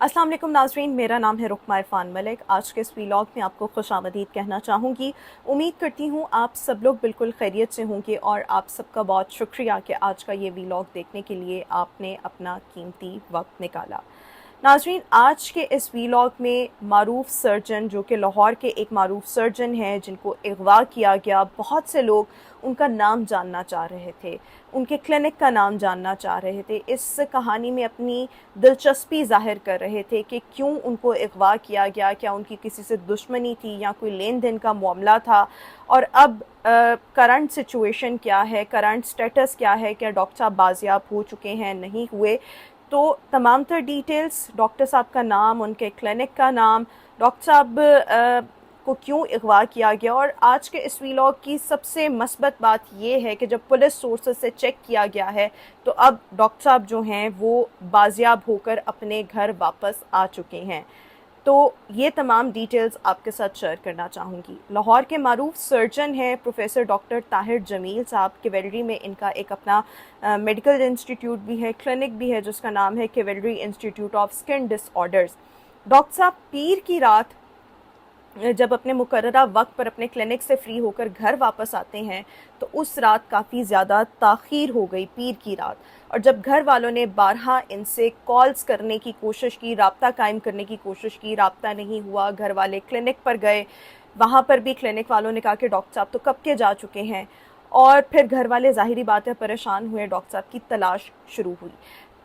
अस्सलाम वालेकुम नाज़रीन, मेरा नाम है रुकमा इरफान मलिक। आज के इस व्लॉग में आपको खुशामदीद कहना चाहूँगी। उम्मीद करती हूँ आप सब लोग बिल्कुल खैरियत से होंगे और आप सबका बहुत शुक्रिया कि आज का ये व्लॉग देखने के लिए आपने अपना कीमती वक्त निकाला। नाज़रीन, आज के इस व्लॉग में मारूफ सर्जन, जो कि लाहौर के एक मारूफ सर्जन हैं जिनको अगवा किया गया, बहुत से लोग उनका नाम जानना चाह रहे थे, उनके क्लिनिक का नाम जानना चाह रहे थे, इस कहानी में अपनी दिलचस्पी ज़ाहिर कर रहे थे कि क्यों उनको अगवा किया गया, क्या उनकी किसी से दुश्मनी थी या कोई लेन देन का मामला था, और अब करंट सिचुएशन क्या है, करंट स्टेटस क्या है, क्या डॉक्टर साहब बाजियाब हो चुके हैं, नहीं हुए। तो तमाम तर डिटेल्स, डॉक्टर साहब का नाम, उनके क्लिनिक का नाम, डॉक्टर साहब को क्यों अगवा किया गया, और आज के इस व्लॉग की सबसे मस्बत बात ये है कि जब पुलिस सोर्सेज से चेक किया गया है तो अब डॉक्टर साहब जो हैं वो बाजियाब होकर अपने घर वापस आ चुके हैं। तो ये तमाम डिटेल्स आपके साथ शेयर करना चाहूँगी। लाहौर के मारूफ सर्जन हैं प्रोफेसर डॉक्टर ताहिर जमील साहब। केवेलरी में इनका एक अपना मेडिकल इंस्टीट्यूट भी है, क्लिनिक भी है, जिसका नाम है cavalry institute of skin disorders. Doctor साहब पीर की रात जब अपने मुकर्ररा वक्त पर अपने क्लिनिक से फ्री होकर घर वापस आते हैं तो उस रात काफ़ी ज़्यादा ताख़ीर हो गई, पीर की रात। और जब घर वालों ने बारहा इनसे कॉल्स करने की कोशिश की, राब्ता कायम करने की कोशिश की, राब्ता नहीं हुआ। घर वाले क्लिनिक पर गए, वहाँ पर भी क्लिनिक वालों ने कहा कि डॉक्टर साहब तो कब के जा चुके हैं। और फिर घर वाले ज़ाहिरी बात है परेशान हुए, डॉक्टर साहब की तलाश शुरू हुई।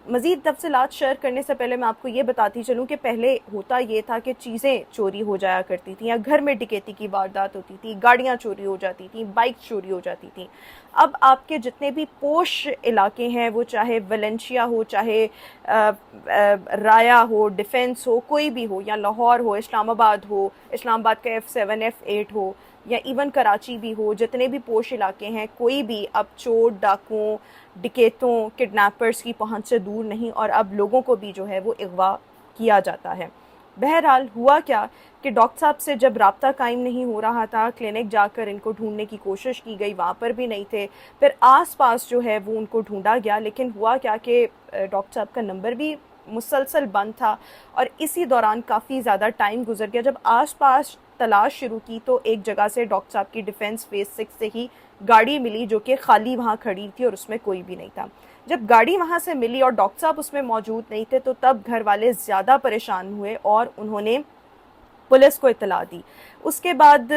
मज़ीद तफसीलात शेयर करने से पहले मैं आपको ये बताती चलूँ कि पहले होता ये था कि चीज़ें चोरी हो जाया करती थी, या घर में डकैती की वारदात होती थी, गाड़ियाँ चोरी हो जाती थी, बाइक चोरी हो जाती थी। अब आपके जितने भी पोश इलाके हैं, वो चाहे वेलेंशिया हो, चाहे राया हो, डिफेंस हो, कोई भी हो, या लाहौर हो, इस्लामाबाद हो, इस्लामाबाद का F7 F8 हो, या इवन कराची भी हो, जितने भी पोश इलाके हैं, कोई भी अब चोर, डाकुओं, डकैतों, किडनैपर्स की पहुंच से दूर नहीं, और अब लोगों को भी जो है वो अगवा किया जाता है। बहरहाल हुआ क्या कि डॉक्टर साहब से जब राब्ता कायम नहीं हो रहा था, क्लिनिक जाकर इनको ढूंढने की कोशिश की गई, वहाँ पर भी नहीं थे। फिर आस पास जो है वो उनको ढूंढा गया, लेकिन हुआ क्या कि डॉक्टर साहब का नंबर भी मुसलसल बंद था, और इसी दौरान काफ़ी ज़्यादा टाइम गुजर गया। जब आस पास तलाश शुरू की तो एक जगह से डॉक्टर साहब की डिफेंस फेज 6 से ही गाड़ी मिली, जो कि खाली वहाँ खड़ी थी और उसमें कोई भी नहीं था। जब गाड़ी वहाँ से मिली और डॉक्टर साहब उसमें मौजूद नहीं थे तो तब घर वाले ज़्यादा परेशान हुए और उन्होंने पुलिस को इत्तला दी। उसके बाद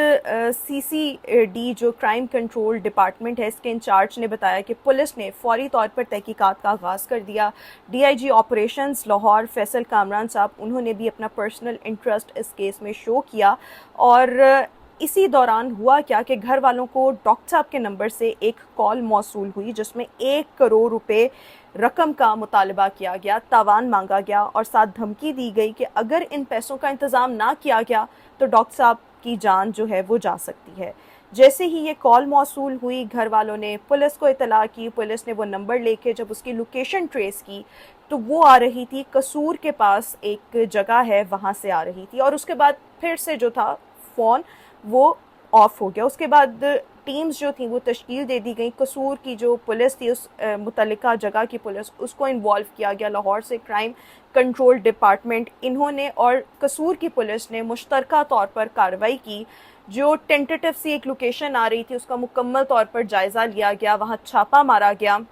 CCD जो क्राइम कंट्रोल डिपार्टमेंट है, इसके इंचार्ज ने बताया कि पुलिस ने फौरी तौर पर तहकीकात का आगाज़ कर दिया। DIG ऑपरेशंस लाहौर फैसल कामरान साहब, उन्होंने भी अपना पर्सनल इंटरेस्ट इस केस में शो किया। और इसी दौरान हुआ क्या कि घर वालों को डॉक्टर साहब के नंबर से एक कॉल मौसूल हुई जिसमें 1 करोड़ रुपए रकम का मुतालबा किया गया, तावान मांगा गया, और साथ धमकी दी गई कि अगर इन पैसों का इंतज़ाम ना किया गया तो डॉक्टर साहब की जान जो है वो जा सकती है। जैसे ही ये कॉल मौसूल हुई, घर वालों ने पुलिस को इतला की। पुलिस ने वो नंबर लेके जब उसकी लोकेशन ट्रेस की तो वो आ रही थी कसूर के पास, एक जगह है वहाँ से आ रही थी, और उसके बाद फिर से जो था फ़ोन वो ऑफ हो गया। उसके बाद टीम्स जो थी वो तश्कील दे दी गई। कसूर की जो पुलिस थी, उस मुतल्लिका जगह की पुलिस, उसको इन्वॉल्व किया गया। लाहौर से क्राइम कंट्रोल डिपार्टमेंट, इन्होंने और कसूर की पुलिस ने मुश्तरका तौर पर कार्रवाई की। जो टेंटेटिव सी एक लोकेशन आ रही थी उसका मुकम्मल तौर पर जायज़ा लिया गया, वहाँ छापा मारा गया।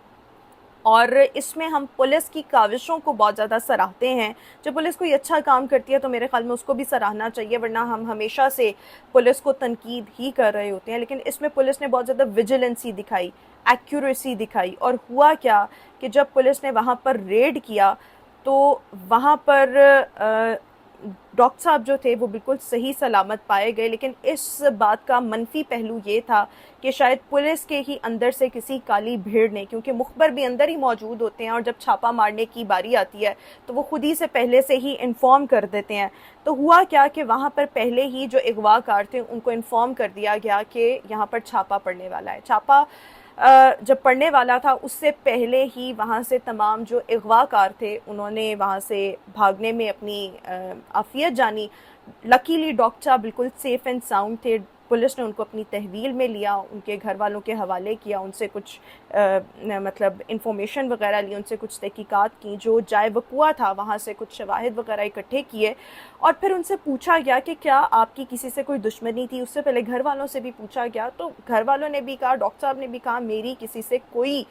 और इसमें हम पुलिस की काविशों को बहुत ज़्यादा सराहते हैं। जब पुलिस कोई अच्छा काम करती है तो मेरे ख्याल में उसको भी सराहना चाहिए, वरना हम हमेशा से पुलिस को तनकीद ही कर रहे होते हैं। लेकिन इसमें पुलिस ने बहुत ज़्यादा विजिलेंसी दिखाई, एक्यूरेसी दिखाई। और हुआ क्या कि जब पुलिस ने वहाँ पर रेड किया तो वहाँ पर डॉक्टर साहब जो थे वो बिल्कुल सही सलामत पाए गए। लेकिन इस बात का मनफी पहलू ये था कि शायद पुलिस के ही अंदर से किसी काली भीड़ ने, क्योंकि मुखबर भी अंदर ही मौजूद होते हैं और जब छापा मारने की बारी आती है तो वो खुद ही से पहले से ही इन्फॉर्म कर देते हैं। तो हुआ क्या कि वहाँ पर पहले ही जो अगवाकार थे उनको इन्फॉर्म कर दिया गया कि यहाँ पर छापा पड़ने वाला है। छापा जब पढ़ने वाला था उससे पहले ही वहाँ से तमाम जो अगवाकार थे उन्होंने वहाँ से भागने में अपनी आफियत जानी। लकीली डॉक्टर साहब बिल्कुल सेफ़ एंड साउंड थे। पुलिस ने उनको अपनी तहवील में लिया, उनके घर वालों के हवाले किया, उनसे कुछ मतलब इंफॉर्मेशन वगैरह ली, उनसे कुछ तहकीकात की, जो जाए वक़ुआ था वहाँ से कुछ शवाहिद वगैरह इकट्ठे किए, और फिर उनसे पूछा गया कि क्या आपकी किसी से कोई दुश्मनी थी। उससे पहले घर वालों से भी पूछा गया, तो घर वालों ने भी कहा, डॉक्टर साहब ने भी कहा, मेरी किसी से कोई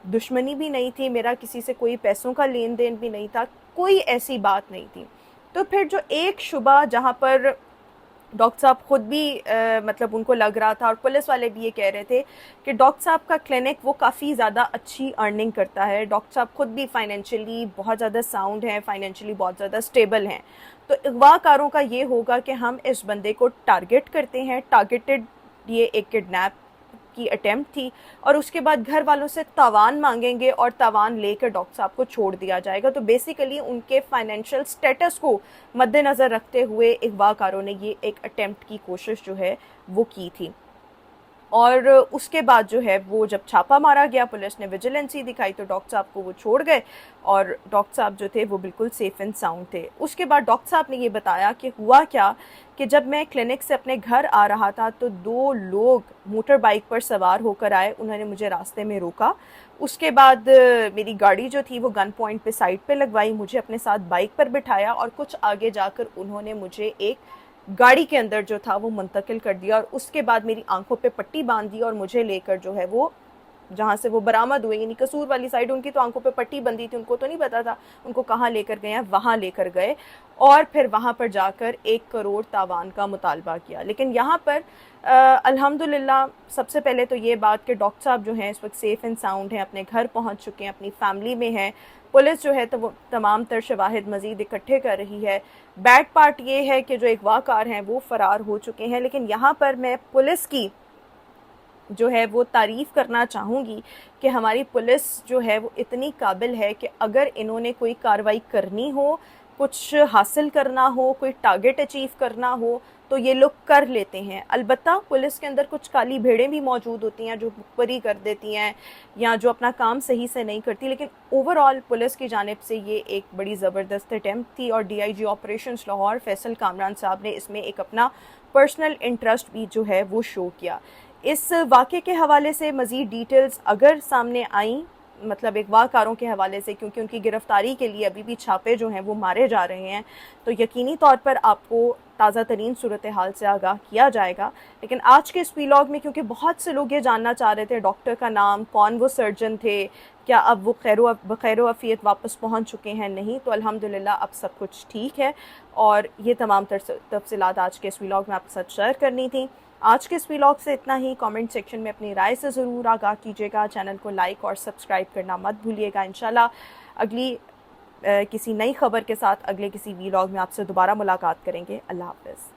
दुश्मनी भी नहीं थी, मेरा किसी से कोई पैसों का लेन देन भी नहीं था, कोई ऐसी बात नहीं थी। तो फिर जो एक शुबा जहाँ पर डॉक्टर साहब ख़ुद भी मतलब उनको लग रहा था, और पुलिस वाले भी ये कह रहे थे कि डॉक्टर साहब का क्लिनिक वो काफ़ी ज़्यादा अच्छी अर्निंग करता है, डॉक्टर साहब ख़ुद भी फाइनेंशियली बहुत ज़्यादा साउंड हैं, फाइनेंशियली बहुत ज़्यादा स्टेबल हैं, तो अगवाकारों का ये होगा कि हम इस बंदे को टारगेट करते हैं। टारगेटेड ये एक किडनैप की अटेम्प्ट थी, और उसके बाद घर वालों से तावान मांगेंगे और तावान लेकर डॉक्टर साहब को छोड़ दिया जाएगा। तो बेसिकली उनके फाइनेंशियल स्टेटस को मद्देनज़र रखते हुए अगवाकारों ने ये एक अटेम्प्ट की कोशिश जो है वो की थी। और उसके बाद जो है वो जब छापा मारा गया, पुलिस ने विजिलेंसी दिखाई, तो डॉक्टर साहब को वो छोड़ गए, और डॉक्टर साहब जो थे वो बिल्कुल सेफ़ एंड साउंड थे। उसके बाद डॉक्टर साहब ने ये बताया कि हुआ क्या कि जब मैं क्लिनिक से अपने घर आ रहा था तो 2 लोग मोटर बाइक पर सवार होकर आए, उन्होंने मुझे रास्ते में रोका। उसके बाद मेरी गाड़ी जो थी वो गन पॉइंट पे साइड पे लगवाई, मुझे अपने साथ बाइक पर बिठाया, और कुछ आगे जाकर उन्होंने मुझे एक गाड़ी के अंदर जो था वो मुंतकिल कर दिया, और उसके बाद मेरी आंखों पे पट्टी बांध दी, और मुझे लेकर जो है वो जहाँ से वो बरामद हुए, यानी कसूर वाली साइड, उनकी तो आंखों पे पट्टी बंधी थी, उनको तो नहीं पता था उनको कहाँ लेकर गए हैं, वहाँ लेकर गए, और फिर वहाँ पर जाकर 1 करोड़ तावान का मुतालबा किया। लेकिन यहाँ पर अल्हम्दुलिल्लाह सबसे पहले तो ये बात कि डॉक्टर साहब जो हैं इस वक्त सेफ़ एंड साउंड हैं, अपने घर पहुँच चुके हैं, अपनी फैमिली में हैं। पुलिस जो है तो वो तमाम तर शवाहिद मज़ीद इकट्ठे कर रही है। बैड पार्ट ये है कि जो अगवाकार हैं वो फ़रार हो चुके हैं, लेकिन यहाँ पर मैं पुलिस की जो है वो तारीफ़ करना चाहूँगी कि हमारी पुलिस जो है वो इतनी काबिल है कि अगर इन्होंने कोई कार्रवाई करनी हो, कुछ हासिल करना हो, कोई टारगेट अचीव करना हो, तो ये लोग कर लेते हैं। अलबत्ता पुलिस के अंदर कुछ काली भेड़ें भी मौजूद होती हैं जो मुखबरी कर देती हैं या जो अपना काम सही से नहीं करती, लेकिन ओवरऑल पुलिस की जानिब से ये एक बड़ी ज़बरदस्त अटैम्प्ट थी, और DIG ऑपरेशंस लाहौर फैसल कामरान साहब ने इसमें एक अपना पर्सनल इंटरेस्ट भी जो है वो शो किया। इस वाक़े के हवाले से मज़ीद डिटेल्स अगर सामने आईं, मतलब अगवाकारों के हवाले से, क्योंकि उनकी गिरफ़्तारी के लिए अभी भी छापे जो हैं वो मारे जा रहे हैं, तो यकीनी तौर पर आपको ताज़ा तरीन सूरत हाल से आगाह किया जाएगा। लेकिन आज के इस व्लॉग में क्योंकि बहुत से लोग ये जानना चाह रहे थे डॉक्टर का नाम, कौन वो सर्जन थे, क्या अब वो खैर आफियत वापस पहुंच चुके हैं, नहीं, तो अल्हम्दुलिल्लाह अब सब कुछ ठीक है। और ये तमाम तफसीलात आज के इस व्लॉग में आपके साथ शेयर करनी थी। आज के इस व्लॉग से इतना ही। कमेंट सेक्शन में अपनी राय से ज़रूर आगाह कीजिएगा। चैनल को लाइक और सब्सक्राइब करना मत भूलिएगा। इंशाल्लाह अगली किसी नई खबर के साथ अगले किसी व्लॉग में आपसे दोबारा मुलाकात करेंगे। अल्लाह हाफ़िज़।